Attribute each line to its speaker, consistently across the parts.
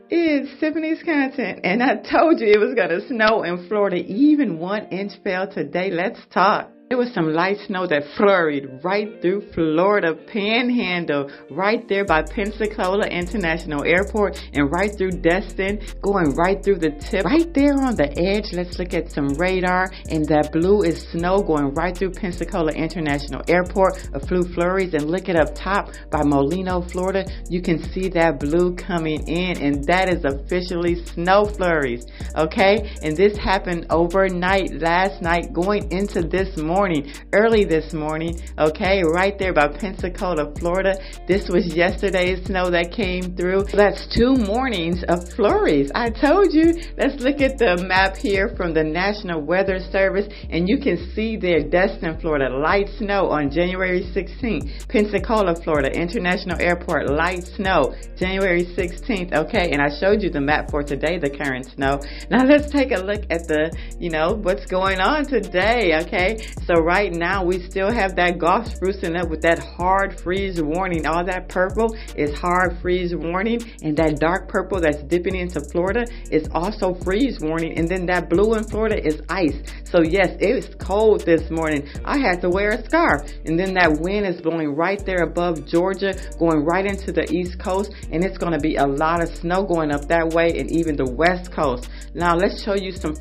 Speaker 1: It's TiffanysContent, and I told you it was going to snow in Florida. Even 1 inch fell today. Let's talk. There was some light snow that flurried right through Florida Panhandle, right there by Pensacola International Airport, and right through Destin, going right through the tip. Right there on the edge, let's look at some radar, and that blue is snow going right through Pensacola International Airport, a few flurries, and look it up top by Molino, Florida. You can see that blue coming in, and that is officially snow flurries, okay? And this happened overnight, last night, going into this morning. Early this morning, okay, right there by Pensacola, Florida. This was yesterday's snow that came through. That's 2 mornings of flurries. I told you. Let's look at the map here from the National Weather Service, and you can see there, Destin, Florida, light snow on January 16th. Pensacola, Florida, International Airport, light snow, January 16th, okay, and I showed you the map for today, the current snow. Now let's take a look at the, what's going on today, okay? So right now we still have that Gulf sprucing up with that hard freeze warning. All that purple is hard freeze warning, and that dark purple that's dipping into Florida is also freeze warning, and then that blue in Florida is ice. So yes, it's cold this morning. I had to wear a scarf, and then that wind is blowing right there above Georgia, going right into the East Coast, and it's going to be a lot of snow going up that way, and even the West Coast. Now let's show you some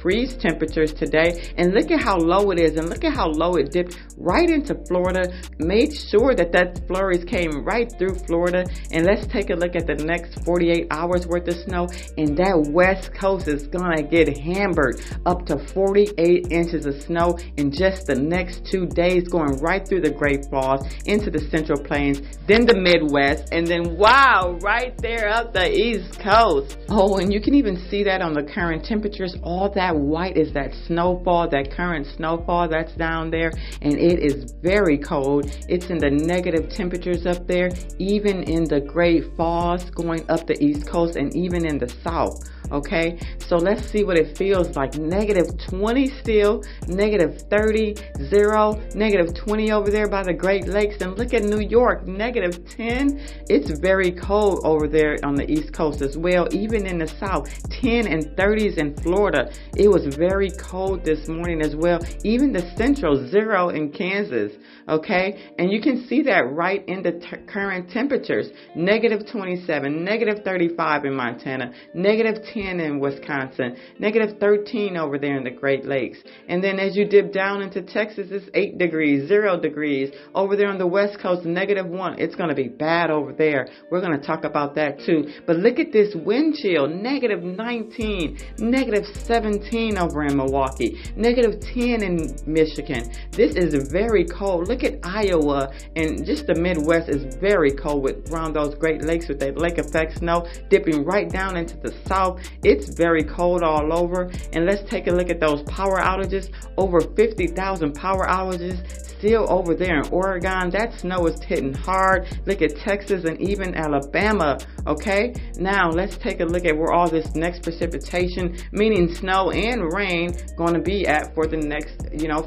Speaker 1: freeze temperatures today, and look at how low it is, and look at how low it dipped right into Florida. Made sure that flurries came right through Florida. And let's take a look at the next 48 hours worth of snow, and that West Coast is gonna get hammered, up to 48 inches of snow in just the next 2 days, going right through the Great Falls into the Central Plains, then the Midwest, and then wow, right there up the East Coast. Oh, and you can even see that on the current temperatures. All that white is that snowfall, that current snowfall that's down there, and it is very cold. It's in the negative temperatures up there, even in the Great Falls, going up the East Coast, and even in the South. Okay, so let's see what it feels like. -20 still, -30, 0, -20 over there by the Great Lakes, and look at New York, -10. It's very cold over there on the East Coast as well, even in the South, 10 and 30s in Florida. It was very cold this morning as well, even the Central, 0 in Kansas, okay, and you can see that right in the current temperatures, -27, -35 in Montana, -10 in Wisconsin, -13 over there in the Great Lakes. And then as you dip down into Texas, it's 8 degrees, 0 degrees. Over there on the West Coast, -1. It's going to be bad over there. We're going to talk about that too. But look at this wind chill, -19, -17 over in Milwaukee, -10 in Michigan. This is very cold. Look at Iowa, and just the Midwest is very cold with around those Great Lakes with that lake effect snow dipping right down into the South. It's very cold all over. And let's take a look at those power outages. Over 50,000 power outages still over there in Oregon. That snow is hitting hard. Look at Texas and even Alabama. Okay, now let's take a look at where all this next precipitation, meaning snow and rain, going to be at for the next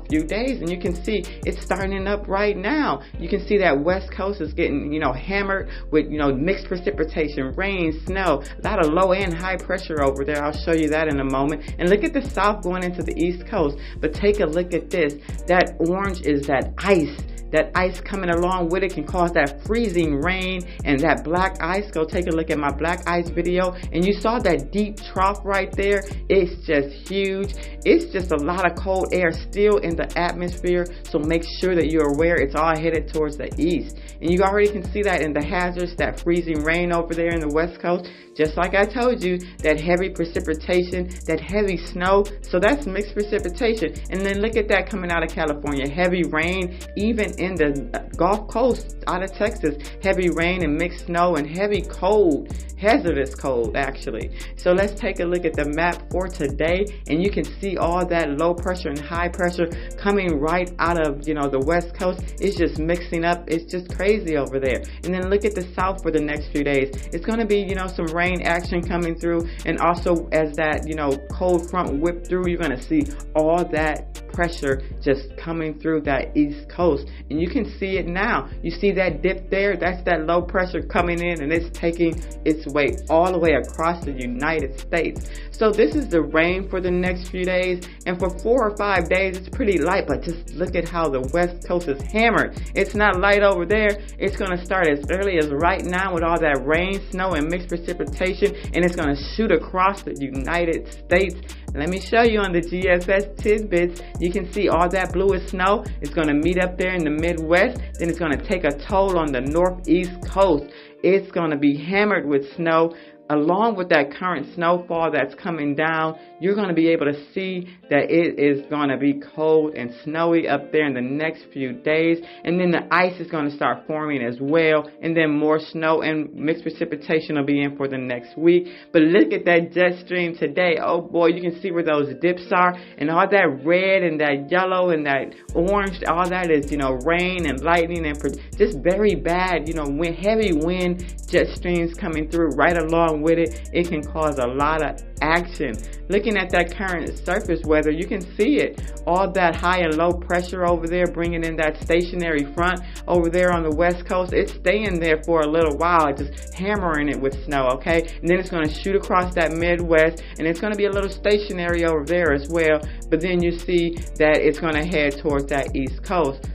Speaker 1: few days. And you can see it's starting up right now. You can see that West Coast is getting hammered with mixed precipitation, rain, snow, a lot of low and high pressure over there. I'll show you that in a moment. And look at the South going into the East Coast. But take a look at this. That orange is that ice. That ice coming along with it can cause that freezing rain, and that black ice. Go take a look at my black ice video, and you saw that deep trough right there. It's just huge. It's just a lot of cold air still in the atmosphere, so make sure that you're aware it's all headed towards the east. And you already can see that in the hazards, that freezing rain over there in the West Coast. Just like I told you, that heavy precipitation, that heavy snow. So that's mixed precipitation. And then look at that coming out of California. Heavy rain, even in the Gulf Coast out of Texas. Heavy rain and mixed snow and heavy cold, hazardous cold actually. So let's take a look at the map for today, and you can see all that low pressure and high pressure coming right out of the West Coast. It's just mixing up. It's just crazy over there. And then look at the South for the next few days. It's going to be some rain action coming through, and also as that cold front whip through, you're going to see all that pressure just coming through that East Coast. and you can see it now. You see that dip there? That's that low pressure coming in, and it's taking its way all the way across the United States. So this is the rain for the next few days, and for 4 or 5 days it's pretty light, but just look at how the West Coast is hammered. It's not light over there. It's going to start as early as right now with all that rain, snow, and mixed precipitation, and it's going to shoot across the United States. Let me show you on the GFS tidbits. You can see all that bluish snow. It's going to meet up there in the Midwest. Then it's going to take a toll on the Northeast coast. It's going to be hammered with snow. Along with that current snowfall that's coming down, you're going to be able to see that it is going to be cold and snowy up there in the next few days. And then the ice is going to start forming as well. And then more snow and mixed precipitation will be in for the next week. But look at that jet stream today. Oh boy, you can see where those dips are. And all that red and that yellow and that orange, all that is, rain and lightning and just very bad, heavy wind, jet streams coming through right along with it. It can cause a lot of action. Looking at that current surface weather, you can see it. All that high and low pressure over there bringing in that stationary front over there on the West Coast. It's staying there for a little while, just hammering it with snow, okay? And then it's going to shoot across that Midwest, and it's going to be a little stationary over there as well. But then you see that it's going to head towards that East Coast.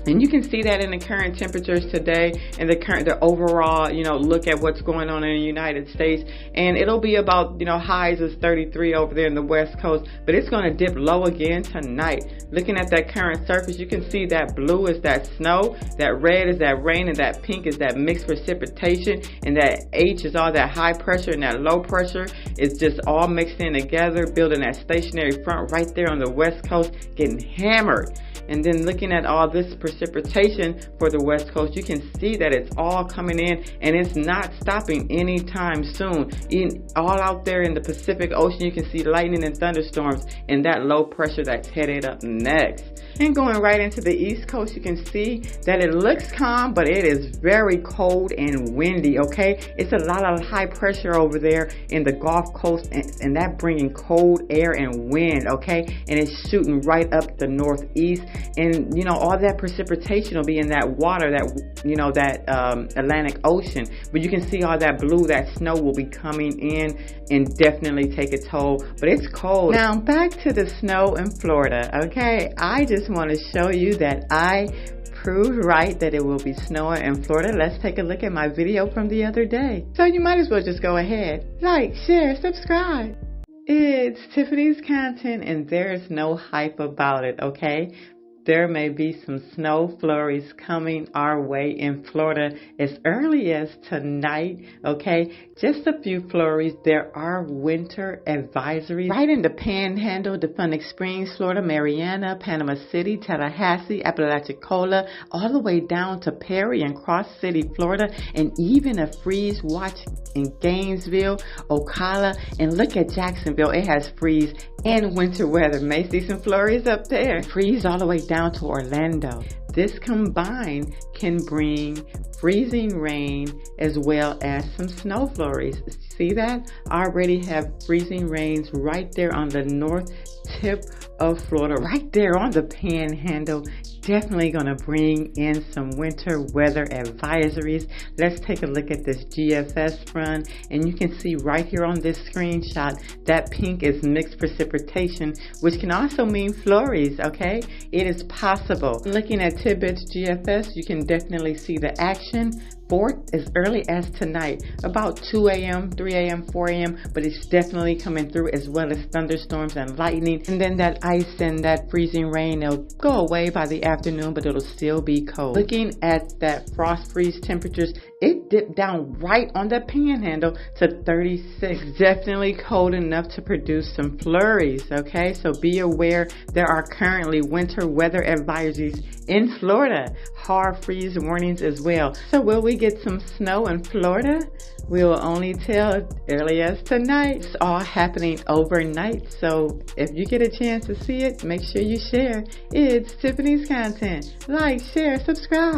Speaker 1: And you can see that in the current temperatures today and the overall, look at what's going on in the United States. And it'll be about, highs is 33 over there in the West Coast, but it's going to dip low again tonight. Looking at that current surface, you can see that blue is that snow, that red is that rain, and that pink is that mixed precipitation, and that H is all that high pressure, and that low pressure is just all mixed in together, building that stationary front right there on the West Coast, getting hammered. And then looking at all this precipitation for the West Coast, you can see that it's all coming in, and it's not stopping anytime soon. All out there in the Pacific Ocean, you can see lightning and thunderstorms and that low pressure that's headed up next. And going right into the East Coast, you can see that it looks calm, but it is very cold and windy, okay? It's a lot of high pressure over there in the Gulf Coast, and that bringing cold air and wind, okay? And it's shooting right up the Northeast. And, all that precipitation will be in that water, that Atlantic Ocean. But you can see all that blue, that snow will be coming in and definitely take a toll. But it's cold. Now, back to the snow in Florida, okay? I just want to show you that I proved right that it will be snowing in Florida. Let's take a look at my video from the other day. So you might as well just go ahead. Like, share, subscribe. It's TiffanysContent, and there's no hype about it, okay? There may be some snow flurries coming our way in Florida as early as tonight, okay? Just a few flurries. There are winter advisories right in the Panhandle, Phoenix Springs, Florida, Mariana, Panama City, Tallahassee, Apalachicola, all the way down to Perry and Cross City, Florida, and even a freeze watch in Gainesville, Ocala, and look at Jacksonville. It has freeze and winter weather. May see some flurries up there. Freeze all the way down to Orlando. This combined can bring freezing rain as well as some snow flurries. See that? I already have freezing rains right there on the north tip of Florida, right there on the Panhandle. Definitely going to bring in some winter weather advisories. Let's take a look at this GFS front, and you can see right here on this screenshot that pink is mixed precipitation, which can also mean flurries, okay? It is possible. Looking at Tidbits GFS, you can definitely see the action for as early as tonight, about 2 a.m., 3 a.m., 4 a.m., but it's definitely coming through, as well as thunderstorms and lightning. And then that ice and that freezing rain, it'll go away by the afternoon, but it'll still be cold. Looking at that frost freeze temperatures, it dipped down right on the Panhandle to 36. Definitely cold enough to produce some flurries, okay? So be aware, there are currently winter weather advisories in Florida, hard freeze warnings as well. So will we get some snow in Florida? We will only tell early as tonight. It's all happening overnight, so if you get a chance to see it, make sure you share. It's TiffanysContent. Like, share, subscribe.